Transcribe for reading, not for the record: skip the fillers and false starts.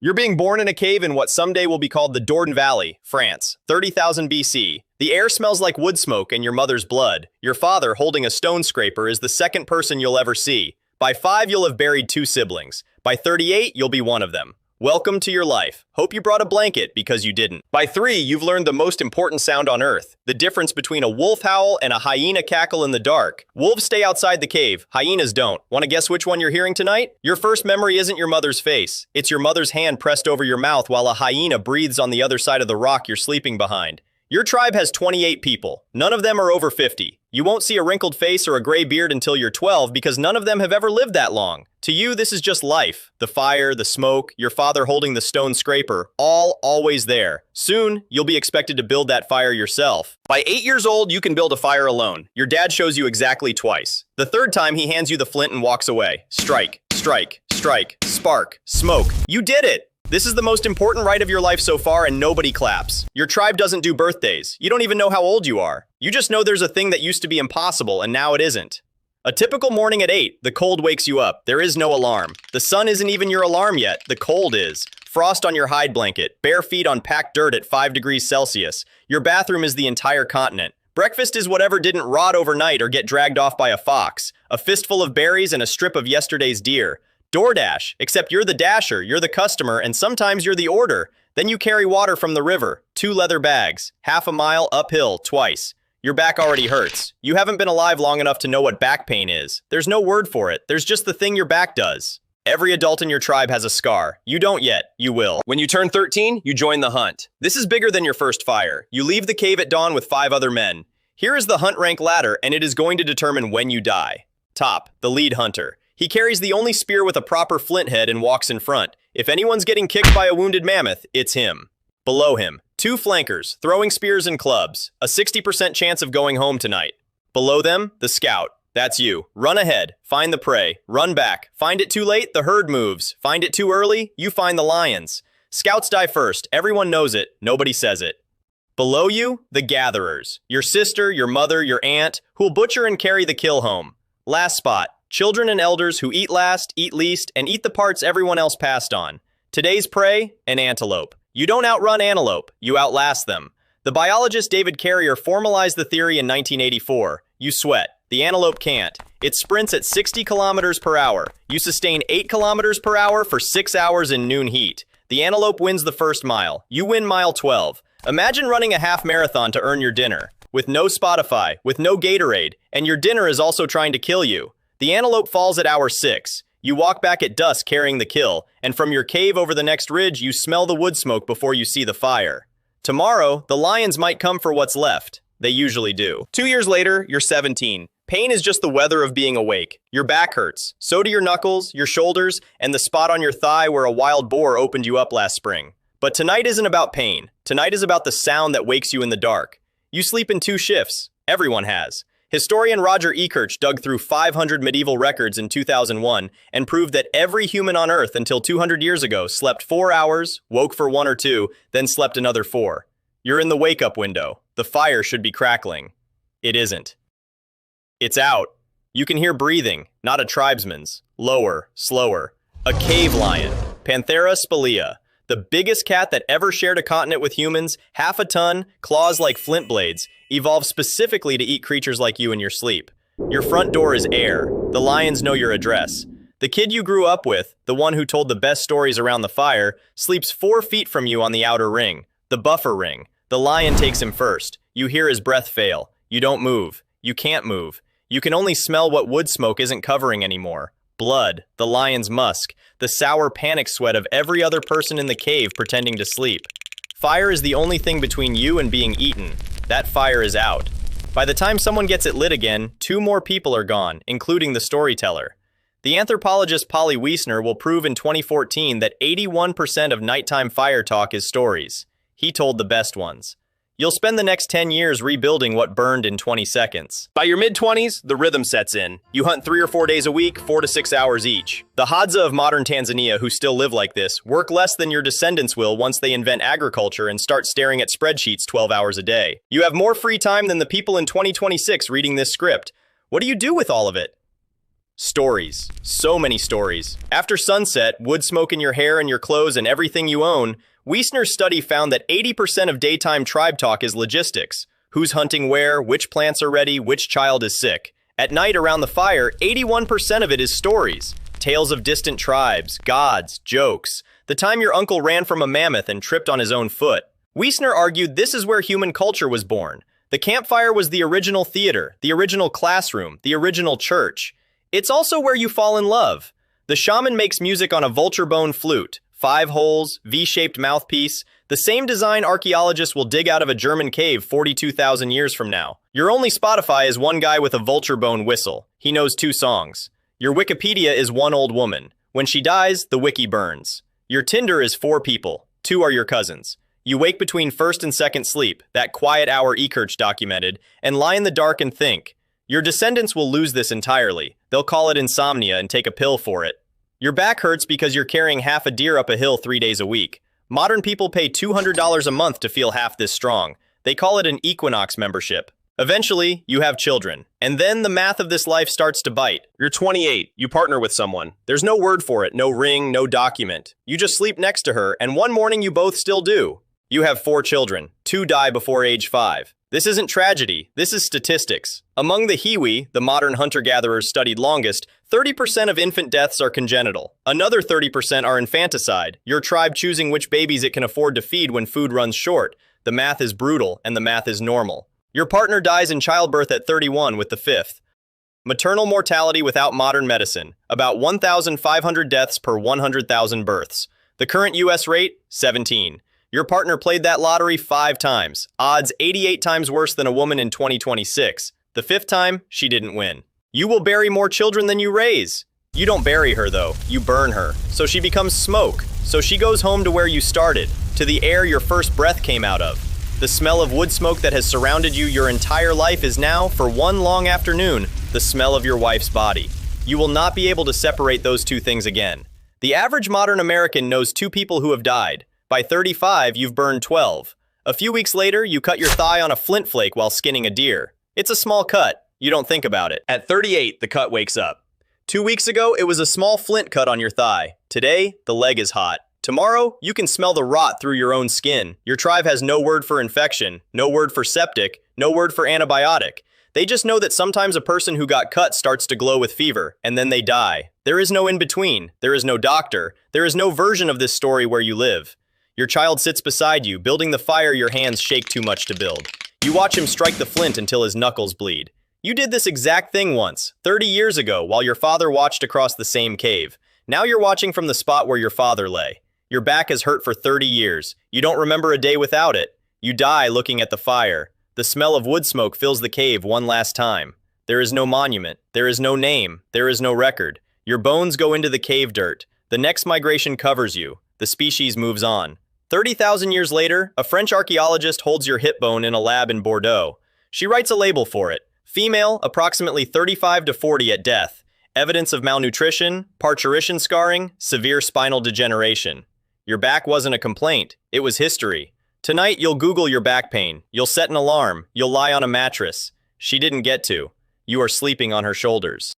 You're being born in a cave in what someday will be called the Dordogne Valley, France, 30,000 BC. The air smells like wood smoke and your mother's blood. Your father, holding a stone scraper, is the second person you'll ever see. By 5, you'll have buried 2 siblings. By 38, you'll be one of them. Welcome to your life. Hope you brought a blanket because you didn't. By 3, you've learned the most important sound on Earth, the difference between a wolf howl and a hyena cackle in the dark. Wolves stay outside the cave, hyenas don't. Want to guess which one you're hearing tonight? Your first memory isn't your mother's face. It's your mother's hand pressed over your mouth while a hyena breathes on the other side of the rock you're sleeping behind. Your tribe has 28 people. None of them are over 50. You won't see a wrinkled face or a gray beard until you're 12 because none of them have ever lived that long. To you, this is just life. The fire, the smoke, your father holding the stone scraper, all always there. Soon, you'll be expected to build that fire yourself. By 8 years old, you can build a fire alone. Your dad shows you exactly twice. The third time, he hands you the flint and walks away. Strike, strike, strike, spark, smoke. You did it! This is the most important rite of your life so far, and nobody claps. Your tribe doesn't do birthdays. You don't even know how old you are. You just know there's a thing that used to be impossible, and now it isn't. A typical morning at 8, the cold wakes you up. There is no alarm. The sun isn't even your alarm yet. The cold is. Frost on your hide blanket. Bare feet on packed dirt at 5 degrees Celsius. Your bathroom is the entire continent. Breakfast is whatever didn't rot overnight or get dragged off by a fox. A fistful of berries and a strip of yesterday's deer. DoorDash, except you're the dasher, you're the customer, and sometimes you're the order. Then you carry water from the river, 2 leather bags, half a mile uphill twice. Your back already hurts. You haven't been alive long enough to know what back pain is. There's no word for it. There's just the thing your back does. Every adult in your tribe has a scar. You don't yet. You will. When you turn 13, you join the hunt. This is bigger than your first fire. You leave the cave at dawn with 5 other men. Here is the hunt rank ladder, and it is going to determine when you die. Top, the lead hunter. He carries the only spear with a proper flint head and walks in front. If anyone's getting kicked by a wounded mammoth, it's him. Below him, 2 flankers, throwing spears and clubs. A 60% chance of going home tonight. Below them, the scout. That's you. Run ahead, find the prey, run back. Find it too late, the herd moves. Find it too early, you find the lions. Scouts die first. Everyone knows it. Nobody says it. Below you, the gatherers. Your sister, your mother, your aunt, who'll butcher and carry the kill home. Last spot. Children and elders who eat last, eat least, and eat the parts everyone else passed on. Today's prey, an antelope. You don't outrun antelope, you outlast them. The biologist David Carrier formalized the theory in 1984. You sweat. The antelope can't. It sprints at 60 kilometers per hour. You sustain 8 kilometers per hour for 6 hours in noon heat. The antelope wins the first mile. You win mile 12. Imagine running a half marathon to earn your dinner. With no Spotify, with no Gatorade, and your dinner is also trying to kill you. The antelope falls at hour 6. You walk back at dusk carrying the kill, and from your cave over the next ridge, you smell the wood smoke before you see the fire. Tomorrow, the lions might come for what's left. They usually do. 2 years later, you're 17. Pain is just the weather of being awake. Your back hurts. So do your knuckles, your shoulders, and the spot on your thigh where a wild boar opened you up last spring. But tonight isn't about pain. Tonight is about the sound that wakes you in the dark. You sleep in 2 shifts. Everyone has. Historian Roger Ekirch dug through 500 medieval records in 2001 and proved that every human on Earth until 200 years ago slept 4 hours, woke for 1 or 2, then slept another 4. You're in the wake-up window. The fire should be crackling. It isn't. It's out. You can hear breathing, not a tribesman's. Lower, slower. A cave lion, Panthera spelaea. The biggest cat that ever shared a continent with humans, half a ton, claws like flint blades, evolved specifically to eat creatures like you in your sleep. Your front door is air. The lions know your address. The kid you grew up with, the one who told the best stories around the fire, sleeps 4 feet from you on the outer ring, the buffer ring. The lion takes him first. You hear his breath fail. You don't move. You can't move. You can only smell what wood smoke isn't covering anymore. Blood, the lion's musk, the sour panic sweat of every other person in the cave pretending to sleep. Fire is the only thing between you and being eaten. That fire is out. By the time someone gets it lit again, 2 more people are gone, including the storyteller. The anthropologist Polly Wiesner will prove in 2014 that 81% of nighttime fire talk is stories. He told the best ones. You'll spend the next 10 years rebuilding what burned in 20 seconds. By your mid-20s, the rhythm sets in. You hunt 3 or 4 days a week, 4 to 6 hours each. The Hadza of modern Tanzania, who still live like this, work less than your descendants will once they invent agriculture and start staring at spreadsheets 12 hours a day. You have more free time than the people in 2026 reading this script. What do you do with all of it? Stories. So many stories. After sunset, wood smoke in your hair and your clothes and everything you own, Wiesner's study found that 80% of daytime tribe talk is logistics. Who's hunting where, which plants are ready, which child is sick. At night around the fire, 81% of it is stories. Tales of distant tribes, gods, jokes. The time your uncle ran from a mammoth and tripped on his own foot. Wiesner argued this is where human culture was born. The campfire was the original theater, the original classroom, the original church. It's also where you fall in love. The shaman makes music on a vulture bone flute, 5 holes, V-shaped mouthpiece, the same design archaeologists will dig out of a German cave 42,000 years from now. Your only Spotify is one guy with a vulture bone whistle. He knows 2 songs. Your Wikipedia is one old woman. When she dies, the wiki burns. Your Tinder is 4 people. 2 are your cousins. You wake between first and second sleep, that quiet hour Ekirch documented, and lie in the dark and think. Your descendants will lose this entirely. They'll call it insomnia and take a pill for it. Your back hurts because you're carrying half a deer up a hill 3 days a week. Modern people pay $200 a month to feel half this strong. They call it an Equinox membership. Eventually, you have children. And then the math of this life starts to bite. You're 28. You partner with someone. There's no word for it, no ring, no document. You just sleep next to her, and one morning you both still do. You have 4 children. 2 die before age 5. This isn't tragedy, this is statistics. Among the Hiwi, the modern hunter-gatherers studied longest, 30% of infant deaths are congenital. Another 30% are infanticide, your tribe choosing which babies it can afford to feed when food runs short. The math is brutal, and the math is normal. Your partner dies in childbirth at 31 with the 5th. Maternal mortality without modern medicine, about 1,500 deaths per 100,000 births. The current US rate, 17. Your partner played that lottery 5 times. Odds 88 times worse than a woman in 2026. The 5th time, she didn't win. You will bury more children than you raise. You don't bury her though, you burn her. So she becomes smoke. So she goes home to where you started, to the air your first breath came out of. The smell of wood smoke that has surrounded you your entire life is now, for one long afternoon, the smell of your wife's body. You will not be able to separate those 2 things again. The average modern American knows 2 people who have died. By 35, you've burned 12. A few weeks later, you cut your thigh on a flint flake while skinning a deer. It's a small cut. You don't think about it. At 38, the cut wakes up. 2 weeks ago, it was a small flint cut on your thigh. Today, the leg is hot. Tomorrow, you can smell the rot through your own skin. Your tribe has no word for infection, no word for septic, no word for antibiotic. They just know that sometimes a person who got cut starts to glow with fever, and then they die. There is no in-between. There is no doctor. There is no version of this story where you live. Your child sits beside you, building the fire your hands shake too much to build. You watch him strike the flint until his knuckles bleed. You did this exact thing once, 30 years ago, while your father watched across the same cave. Now you're watching from the spot where your father lay. Your back has hurt for 30 years. You don't remember a day without it. You die looking at the fire. The smell of wood smoke fills the cave one last time. There is no monument. There is no name. There is no record. Your bones go into the cave dirt. The next migration covers you. The species moves on. 30,000 years later, a French archaeologist holds your hip bone in a lab in Bordeaux. She writes a label for it. Female, approximately 35 to 40 at death. Evidence of malnutrition, parturition scarring, severe spinal degeneration. Your back wasn't a complaint. It was history. Tonight, you'll Google your back pain. You'll set an alarm. You'll lie on a mattress. She didn't get to. You are sleeping on her shoulders.